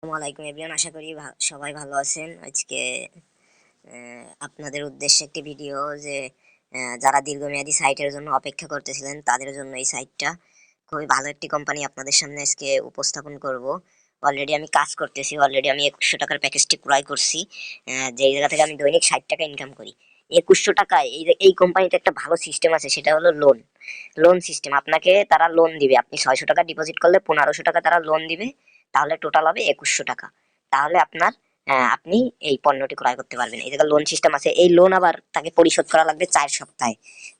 আসসালামু আলাইকুম এভরিওয়ান, আশা করি সবাই ভালো আছেন। আজকে আপনাদের উদ্দেশ্যে একটি ভিডিও যে যারা দীর্ঘমেয়াদী সাইটের জন্য অপেক্ষা করতেছিলেন তাদের জন্য এই সাইটটা খুবই ভালো একটি কোম্পানি আপনাদের সামনে আজকে উপস্থাপন করব। অলরেডি আমি কাজ করতেছি, অলরেডি আমি 2100 টাকার প্যাকেজটি ক্রয় করছি, যেই জায়গা থেকে আমি দৈনিক 60 টাকা ইনকাম করি। 2100 টাকায় এই কোম্পানিতে একটা ভালো সিস্টেম আছে, সেটা হলো লোন সিস্টেম। আপনাকে তারা লোন দিবে, আপনি 600 টাকা ডিপোজিট করলে 1500 টাকা তারা লোন দিবে, তাহলে টোটাল হবে 2100 টাকা। তাহলে আপনার আপনি এই পণ্যটি ক্রয় করতে পারবেন। এই জায়গায় লোন সিস্টেম আছে, এই লোন আবার তাকে পরিশোধ করা লাগবে 4 সপ্তাহে।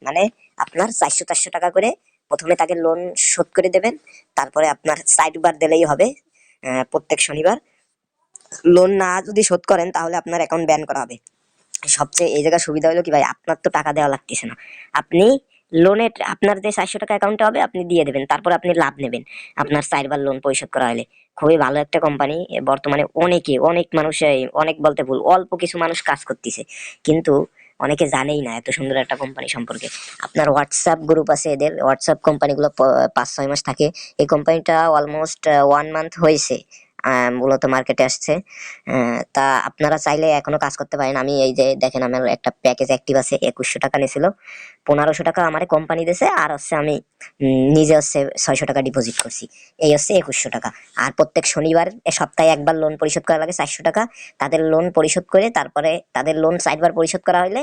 মানে আপনার 400-400 টাকা করে প্রথমে তাকে লোন শোধ করে দেবেন, তারপরে আপনার 60 বার দিলেই হবে। প্রত্যেক শনিবার লোন না যদি শোধ করেন তাহলে আপনার অ্যাকাউন্ট ব্যান করা হবে। সবচেয়ে এই জায়গায় সুবিধা হলো কি ভাই, আপনার তো টাকা দেওয়া লাগতেছে না। আপনি লোনের আপনার যে 400 টাকা অ্যাকাউন্টে হবে আপনি দিয়ে দেবেন, তারপর আপনি লাভ নেবেন আপনার 4 বার লোন পরিশোধ করা হলে। খুবই ভালো একটা কোম্পানি। বর্তমানে অনেক মানুষ, অনেক বলতে ভুল, অল্প কিছু মানুষ কাজ করতেছে, কিন্তু অনেকে জানেই না এত সুন্দর একটা কোম্পানি সম্পর্কে। আপনার হোয়াটসঅ্যাপ গ্রুপ আছে, এদের হোয়াটসঅ্যাপ কোম্পানিগুলো 5-6 মাস থাকে। এই কোম্পানিটা অলমোস্ট 1 মান্থ হয়েছে মূলত মার্কেটে আসছে। তা আপনারা চাইলে এখনো কাজ করতে পারেন। আমি এই যে দেখেন, আমার একটা প্যাকেজ অ্যাক্টিভ আছে, 2100 টাকা নিয়েছিল, 1500 টাকা আমার কোম্পানি দিয়েছে, আর হচ্ছে আমি নিজে হচ্ছে 600 টাকা ডিপোজিট করছি। এই হচ্ছে 2100 টাকা। আর প্রত্যেক শনিবার সপ্তাহে একবার লোন পরিশোধ করা লাগে 400 টাকা। তাদের লোন পরিশোধ করে তারপরে তাদের লোন 4 বার পরিশোধ করা হলে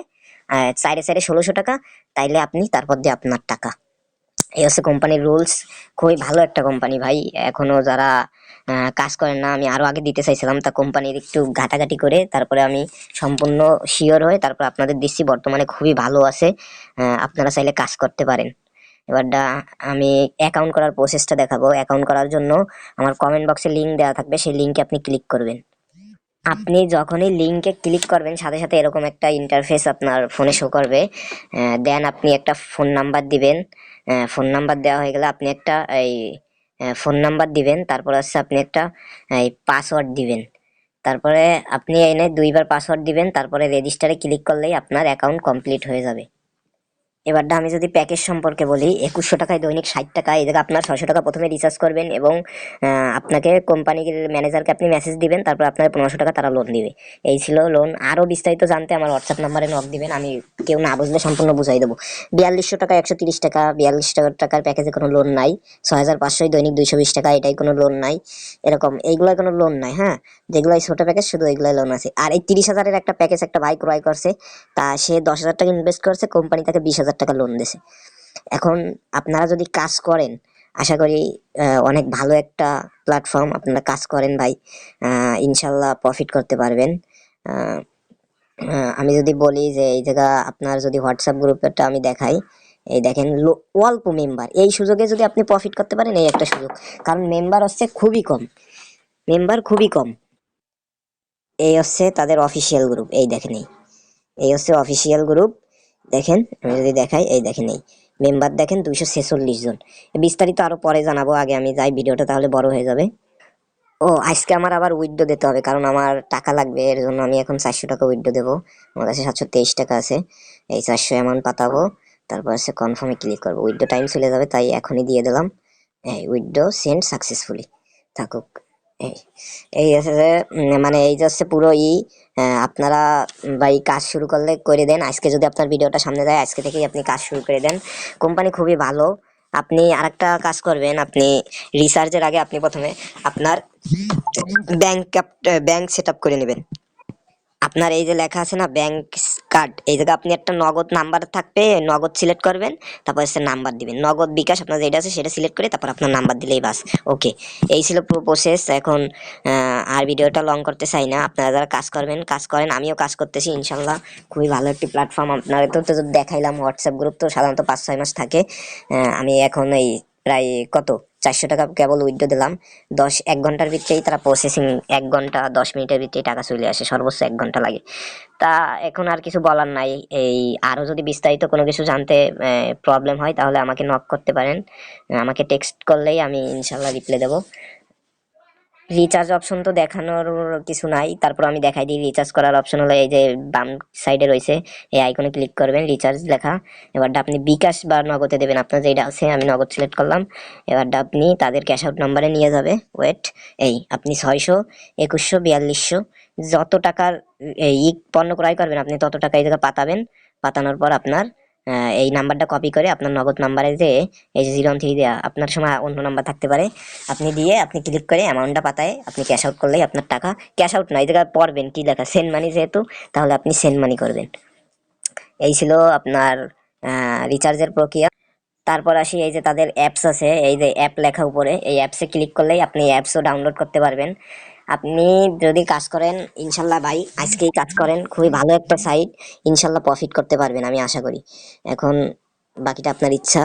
4 4 1600 টাকা, তাইলে আপনি তারপর দিয়ে আপনার টাকা। এই হচ্ছে কোম্পানির রুলস। খুবই ভালো একটা কোম্পানি ভাই। এখনো যারা কাজ করেন না, আমি আরো আগে দিতে চাইছিলাম, তা কোম্পানির একটু ঘাটাঘাটি করে তারপরে আমি সম্পূর্ণ শিওর হয়ে তারপর আপনাদের দিচ্ছি। বর্তমানে খুবই ভালো আছে, আপনারা চাইলে কাজ করতে পারেন। আমি অ্যাকাউন্ট করার প্রসেসটা দেখাবো। অ্যাকাউন্ট করার জন্য আমার কমেন্ট বক্সে লিঙ্ক দেওয়া থাকবে, সেই লিঙ্কে আপনি ক্লিক করবেন। আপনি যখনই লিঙ্কে ক্লিক করবেন সাথে সাথে এরকম একটা ইন্টারফেস আপনার ফোনে শো করবে। দেন আপনি একটা ফোন নাম্বার দিবেন। ফোন নাম্বার দেওয়া হয়ে গেলে আপনি একটা এই ফোন নাম্বার দিবেন, তারপর হচ্ছে আপনি একটা এই পাসওয়ার্ড দিবেন। তারপরে আপনি এনে 2 বার পাসওয়ার্ড দিবেন, তারপরে রেজিস্টারে ক্লিক করলেই আপনার অ্যাকাউন্ট কমপ্লিট হয়ে যাবে। এবারটা আমি যদি প্যাকেজ সম্পর্কে বলি, 2100 টাকায় দৈনিক 60 টাকা। এই জায়গায় আপনার 600 টাকা প্রথমে রিচার্জ করবেন এবং আপনাকে কোম্পানির ম্যানেজারকে আপনি মেসেজ দিবেন, তারপর আপনার 1500 টাকা তারা লোন দিবে। এই ছিল লোন। আরও বিস্তারিত জানতে আমার হোয়াটসঅ্যাপ নাম্বারে নক দিবেন, আমি কেউ না বুঝলে সম্পূর্ণ বুঝাই দেবো। 4200 টাকা, 130 টাকা, 42 টাকার প্যাকেজে কোনো লোন নাই। 6500 দৈনিক 220 টাকা, এটাই কোনো লোন নাই। এরকম এইগুলো কোনো লোন নাই। হ্যাঁ, যেগুলো ছোট প্যাকেজ শুধু এইগুলাই লোন আছে। আর এই 30,000-এর একটা প্যাকেজ একটা ভাই ক্রয় করছে, তা সে 10,000 টাকা ইনভেস্ট করছে, কোম্পানি তাকে 20,000 টাকা লোন দিয়েছে। এখন আপনারা যদি কাজ করেন, আশা করি অনেক ভালো একটা প্ল্যাটফর্ম। আপনারা কাজ করেন ভাই, ইনশাল্লাহ প্রফিট করতে পারবেন। আহ, আমি যদি বলি যে এই জায়গা আপনার যদি হোয়াটসঅ্যাপ গ্রুপটা আমি দেখাই, এই দেখেন অল্প মেম্বার, এই সুযোগে যদি আপনি প্রফিট করতে পারেন, এই একটা সুযোগ। কারণ মেম্বার হচ্ছে খুবই কম, মেম্বার খুবই কম। এই হচ্ছে তাদের অফিসিয়াল গ্রুপ, এই দেখেন, এই হচ্ছে অফিসিয়াল গ্রুপ। দেখেন, আমি যদি দেখাই, এই দেখেন, এই মেম্বার দেখেন 246 জন। বিস্তারিত আরো পরে জানাবো, আগে আমি যাই, ভিডিওটা তাহলে বড় হয়ে যাবে। ও, আজকে আমার আবার উইথড্র দিতে হবে, কারণ আমার টাকা লাগবে, এর জন্য আমি এখন 400 টাকা উইথড্র দেবো। আমার কাছে 723 টাকা আছে, এই 400 অ্যামাউন্ট পাঠাবো, তারপর হচ্ছে কনফার্মে ক্লিক করবো। উইথড্র টাইম চলে যাবে, তাই এখনই দিয়ে দিলাম। এই উইথড্র সেন্ড সাকসেসফুলি থাকুক। এই এই আছে যে মানে এই যে হচ্ছে পুরো আপনারা ভাই কাজ শুরু করলে করে দেন। আজকে যদি আপনার ভিডিওটা সামনে যায়, আজকে থেকেই আপনি কাজ শুরু করে দেন। কোম্পানি খুবই ভালো। আপনি আরেকটা কাজ করবেন, আপনি রিসার্চের আগে আপনি প্রথমে আপনার ব্যাংক ব্যাংক সেট আপ করে নেবেন। আপনার এই যে লেখা আছে না ব্যাংক কার্ড, এই জায়গায় আপনি একটা নগদ নাম্বার থাকবে, নগদ সিলেক্ট করবেন, তারপর হচ্ছে নাম্বার দিবেন, নগদ বিকাশ আপনার যেটা আছে সেটা সিলেক্ট করে তারপর আপনার নাম্বার দিলেই বাস। ওকে, এই ছিল পুরো প্রসেস। এখন আর ভিডিওটা লং করতে চাই না, আপনারা যারা কাজ করবেন কাজ করেন, আমিও কাজ করতেছি ইনশাল্লাহ। খুবই ভালো একটি প্ল্যাটফর্ম। আপনারা তো দেখাইলাম, হোয়াটসঅ্যাপ গ্রুপ তো সাধারণত 5-6 মাস থাকে। আমি এখন এই প্রায় কত 400 টাকা কেবল উইথড্র দিলাম। 1 ঘন্টার ভিতরেই তারা প্রসেসিং, 1 ঘন্টা 10 মিনিটের ভিতরেই টাকা চলে আসে, সর্বোচ্চ 1 ঘন্টা লাগে। তা এখন আর কিছু বলার নাই। এই আরো যদি বিস্তারিত কোনো কিছু জানতে প্রবলেম হয় তাহলে আমাকে নক করতে পারেন, আমাকে টেক্সট করলেই আমি ইনশাল্লাহ রিপ্লাই দেবো। রিচার্জ অপশন তো দেখানোর কিছু নাই, তারপর আমি দেখাই দিই। রিচার্জ করার অপশন হলো এই যে বাম সাইডে রয়েছে, এই আইকনে ক্লিক করবেন, রিচার্জ লেখা। এবারটা আপনি বিকাশ বা নগদে দেবেন, আপনার যেটা আছে। আমি নগদ সিলেক্ট করলাম। এবারটা আপনি তাদের ক্যাশ আউট নাম্বারে নিয়ে যাবে। ওয়েট, এই আপনি 600, 2100, 4200 যত টাকার এই পণ্য ক্রয় করবেন আপনি তত টাকা এই জায়গায় পাতাবেন। পাতানোর পর আপনার এই নাম্বারটা কপি করে আপনার নগদ নাম্বারে যে এই যে 013 দেওয়া, আপনার সময় অন্য নাম্বার থাকতে পারে, আপনি দিয়ে আপনি ক্লিক করে অ্যামাউন্টটা পাতায় আপনি ক্যাশ আউট করলেই আপনার টাকা। ক্যাশ আউট না, এই জায়গায় পড়বেন কি লেখা, সেন্ড মানি যেহেতু, তাহলে আপনি সেন্ড মানি করবেন। এই ছিল আপনার রিচার্জের প্রক্রিয়া। তারপর আসি এই যে তাদের অ্যাপস আছে, এই যে অ্যাপ লেখা উপরে, এই অ্যাপসে ক্লিক করলেই আপনি অ্যাপসও ডাউনলোড করতে পারবেন। আপনি যদি কাজ করেন ইনশাল্লাহ ভাই, আজকেই কাজ করেন, খুবই ভালো একটা সাইট, ইনশাল্লাহ প্রফিট করতে পারবেন আমি আশা করি। এখন বাকিটা আপনার ইচ্ছা।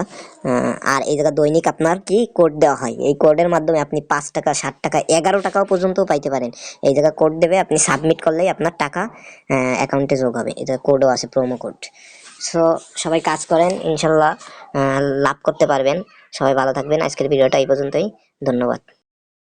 আর এই জায়গায় দৈনিক আপনার কি কোড দেওয়া হয়, এই কোডের মাধ্যমে আপনি 5 টাকা, 7 টাকা, 11 টাকাও পর্যন্ত পাইতে পারেন। এই জায়গায় কোড দেবে, আপনি সাবমিট করলেই আপনার টাকা অ্যাকাউন্টে যোগ হবে। এটা কোডও আছে, প্রোমো কোড। সো সবাই কাজ করেন, ইনশাল্লাহ লাভ করতে পারবেন। সবাই ভালো থাকবেন। আজকের ভিডিওটা এই পর্যন্তই। ধন্যবাদ।